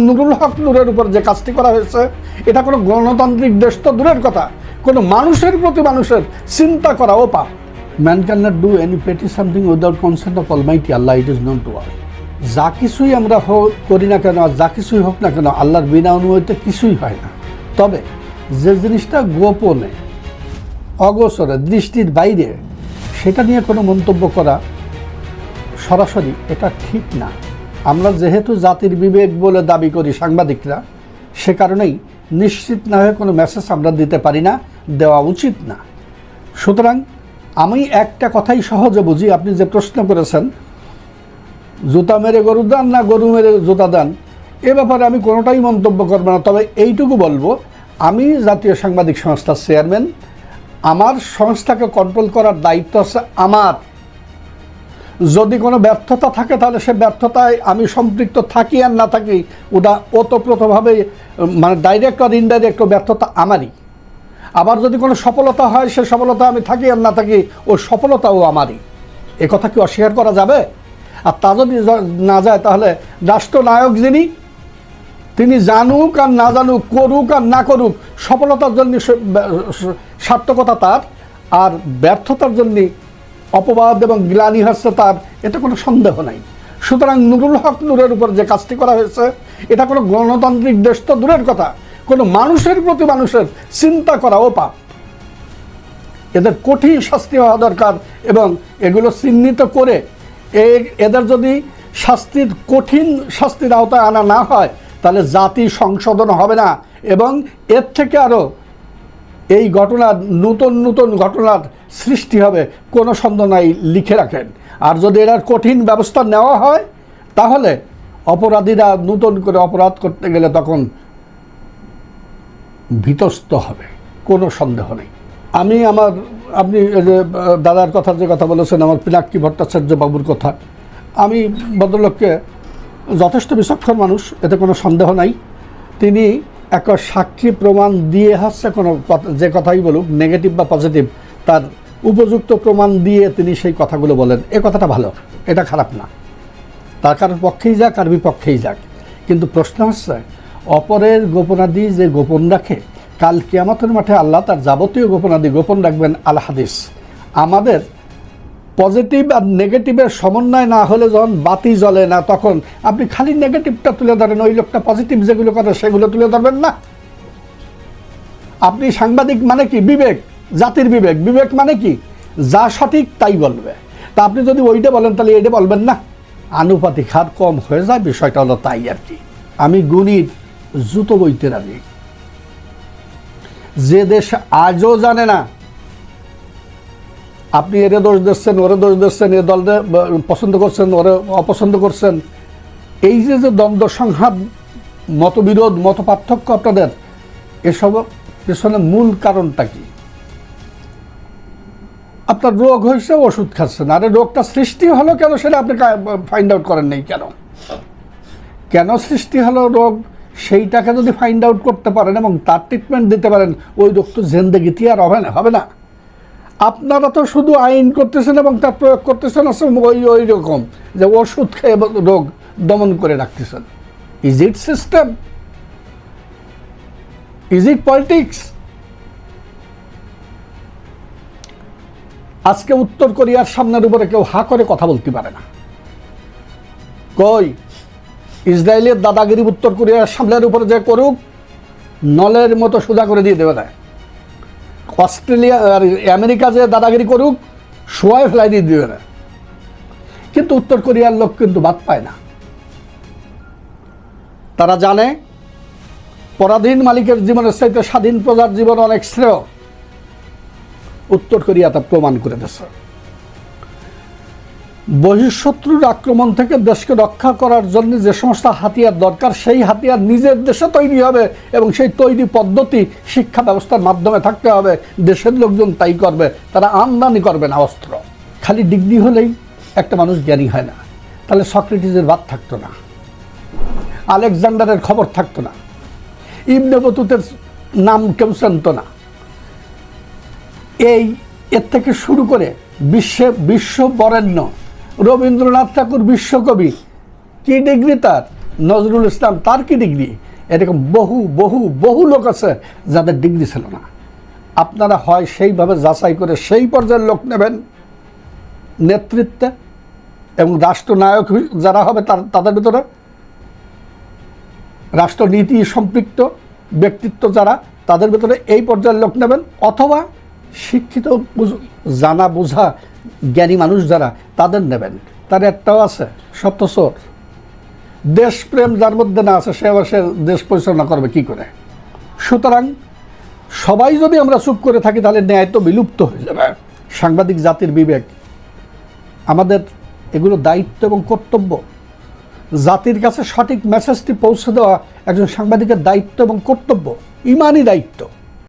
নুরুল হক নূরের উপর যে কাজটি করা হয়েছে, এটা কোনো গণতান্ত্রিক দেশ তো দূরের কথা, কোনো মানুষের প্রতি মানুষের চিন্তা করাও পাপ। Man can not do any petty something without consent of almighty Allah, it is known to all. যা কিছুই আমরা করি না কেন, যা কিছুই হোক না কেন, আল্লাহর বিনা অনুমতিতে কিছুই হয় না। তবে যে জিনিসটা গোপনে, অগোচরে, দৃষ্টির বাইরে, সেটা নিয়ে কোনো মন্তব্য করা সরাসরি এটা ঠিক না। আমরা যেহেতু জাতির বিবেক বলে দাবি করি সাংবাদিকরা, সে কারণেই নিশ্চিত না হয়ে কোনো মেসেজ আমরা দিতে পারি না, দেওয়া উচিত না। সুতরাং আমি একটা কথাই সহজে বুঝি, আপনি যে প্রশ্ন করেছেন জুতা মেরে গরু দান না গরু মেরে জুতা দান, এ ব্যাপারে আমি কোনোটাই মন্তব্য করব না। তবে এইটুকু বলবো, আমি জাতীয় সাংবাদিক সংস্থার চেয়ারম্যান, আমার সংস্থাকে কন্ট্রোল করার দায়িত্ব আছে আমার। যদি কোনো ব্যর্থতা থাকে তাহলে সে ব্যর্থতায় আমি সম্পৃক্ত থাকি আর না থাকি, ওটা ওতপ্রোতভাবে, মানে ডাইরেক্ট আর ইনডাইরেক্ট ব্যর্থতা আমারই। আবার যদি কোনো সফলতা হয়, সে সফলতা আমি থাকি আর না থাকি, ও সফলতাও আমারই। এ কথা কি অস্বীকার করা যাবে? আর তা যদি না যায়, তাহলে রাষ্ট্রনায়ক যিনি, তিনি জানুক আর না জানুক, করুক আর না করুক, সফলতার জন্য সার্থকতা তার, আর ব্যর্থতার জন্য অপবাদ এবং গ্লানি হচ্ছে তার, এটা কোনো সন্দেহ নাই। সুতরাং নুরুল হক নূরের উপর যে কাজটি করা হয়েছে, এটা কোনো গণতান্ত্রিক দেশ তো দূরের কথা, কোনো মানুষের প্রতি মানুষের চিন্তা করাও পাপ। এদের কঠিন শাস্তি হওয়া দরকার, এবং এগুলো চিহ্নিত করে এদের যদি কঠিন শাস্তির আওতায় আনা না হয়, তাহলে জাতি সংশোধন হবে না, এবং এর থেকে আরও এই ঘটনার নতুন ঘটনার সৃষ্টি হবে, কোনো সন্দেহ নাই, লিখে রাখেন। আর যদি এর কঠিন ব্যবস্থা নেওয়া হয়, তাহলে অপরাধীরা নতুন করে অপরাধ করতে গেলে তখন ভীতস্ত হবে, কোনো সন্দেহ নেই। আপনি যে দাদার কথা যে কথা বলেছেন, আমার পিনাক্কি ভট্টাচার্য বাবুর কথা, আমি ভদ্রলোককে যথেষ্ট বিচক্ষণ মানুষ, এতে কোনো সন্দেহ নাই। তিনি এক সাক্ষী প্রমাণ দিয়ে হচ্ছে, কোনো যে কথাই বলুক, নেগেটিভ বা পজিটিভ, তার উপযুক্ত প্রমাণ দিয়ে তিনি সেই কথাগুলো বলেন। এ কথাটা ভালো, এটা খারাপ না। তার কারোর পক্ষেই যাক আর বিপক্ষেই যাক, কিন্তু প্রশ্ন হচ্ছে, অপরের গোপনাদি যে গোপন রাখে, কাল কিয়ামতের মাঠে আল্লাহ তার যাবতীয় গোপনাদি গোপন রাখবেন। আল হাদিস। আমাদের পজিটিভ আর নেগেটিভের সমন্বয় না হলে যখন বাতি জ্বলে না, তখন আপনি খালি নেগেটিভটা তুলে ধরেন, ওই লোকটা পজিটিভ যেগুলো করে সেগুলো তুলে ধরবেন না। আপনি সাংবাদিক মানে কি? বিবেক, জাতির বিবেক। বিবেক মানে কি? যা সঠিক তাই বলবে। তা আপনি যদি ওইটা বলেন, তাহলে এইটা বলবেন না। আনুপাতিক হার কম হয়ে যায়, বিষয়টা হলো তাই আর কি। আমি গণিত জুতো বইতে রাজি। যে দেশ আজও জানে না, আপনি এরে দোষ দিচ্ছেন, ওরে দোষ দিচ্ছেন, এ দলরে পছন্দ করছেন, ওরে অপছন্দ করছেন, এই যে দ্বন্দ্ব সংঘাত, মতবিরোধ, মত পার্থক্য আপনাদের, এসব পেছনে মূল কারণটা কি? আপনার রোগ হয়েছে, ওষুধ খাচ্ছেন। আরে রোগটা সৃষ্টি হলো কেন, সেটা আপনি ফাইন্ড আউট করেন নাই কেন? কেন সৃষ্টি হলো রোগ, সেইটাকে যদি ফাইন্ড আউট করতে পারেন এবং তার ট্রিটমেন্ট দিতে পারেন, ওই রোগ তো জিন্দেগিতে আর হবে না। আপনারা তো শুধু আইন করতেছেন এবং তার প্রয়োগ করতেছেন ওই রকম, যে ওষুধ খেয়ে রোগ দমন করে রাখতেছেন। Is it system? Is it politics? আজকে উত্তর কোরিয়ার সামনের উপরে কেউ হা করে কথা বলতে পারে না। কই ইসরায়েলের দাদাগিরি উত্তর কোরিয়ার সামনের উপরে যে করুক, নলের মতো সোজা করে দিয়ে দেবে না। অস্ট্রেলিয়া আর আমেরিকা যে দাদাগিরি করুক, শোয়ায় ফেলাই দিয়ে দেবে না। কিন্তু উত্তর কোরিয়ার লোক কিন্তু বাদ পায় না। তারা জানে পরাধীন মালিকের জীবনের চাইতে স্বাধীন প্রজার জীবন অনেক শ্রেয়। উত্তর কোরিয়া তা প্রমাণ করে দিচ্ছে। বহিঃশত্রুর আক্রমণ থেকে দেশকে রক্ষা করার জন্য যে সমস্ত হাতিয়ার দরকার, সেই হাতিয়ার নিজের দেশে তৈরি হবে, এবং সেই তৈরি পদ্ধতি শিক্ষা ব্যবস্থার মাধ্যমে থাকতে হবে। দেশের লোকজন তাই করবে, তারা আমদানি করবে না অস্ত্র। খালি ডিগ্রি হলেই একটা মানুষ জ্ঞানী হয় না। তাহলে সক্রেটিসের বাদ থাকতো না, আলেকজান্ডারের খবর থাকতো না, ইবনে বতুতের নাম কেউ জানত না। এর থেকে শুরু করে বিশ্ব বরেণ্য রবীন্দ্রনাথ ঠাকুর বিশ্বকবি, কি ডিগ্রি তার? নজরুল ইসলাম তার কি ডিগ্রি, এরকম বহু বহু বহু লোক আছে যাদের ডিগ্রি ছিল না। আপনারা হয় সেইভাবে যাচাই করে সেই পর্যায়ের লোক নেবেন নেতৃত্বে, এবং রাষ্ট্রনায়ক যারা হবে তাদের ভিতরে রাষ্ট্রনীতি সম্পৃক্ত ব্যক্তিত্ব যারা, তাদের ভিতরে এই পর্যায়ের লোক নেবেন, অথবা শিক্ষিত জানা বোঝা জ্ঞানী মানুষ যারা, তাদের নেবেন। তার একটাও আছে সত্যচোর। দেশপ্রেম যার মধ্যে না আছে সে আবার সে দেশ পরিচালনা করবে কি করে? সুতরাং সবাই যদি আমরা চুপ করে থাকি তাহলে ন্যায় তো বিলুপ্ত হয়ে যাবে। সাংবাদিক জাতির বিবেক, আমাদের এগুলো দায়িত্ব এবং কর্তব্য। জাতির কাছে সঠিক মেসেজটি পৌঁছে দেওয়া একজন সাংবাদিকের দায়িত্ব এবং কর্তব্য, ইমানি দায়িত্ব।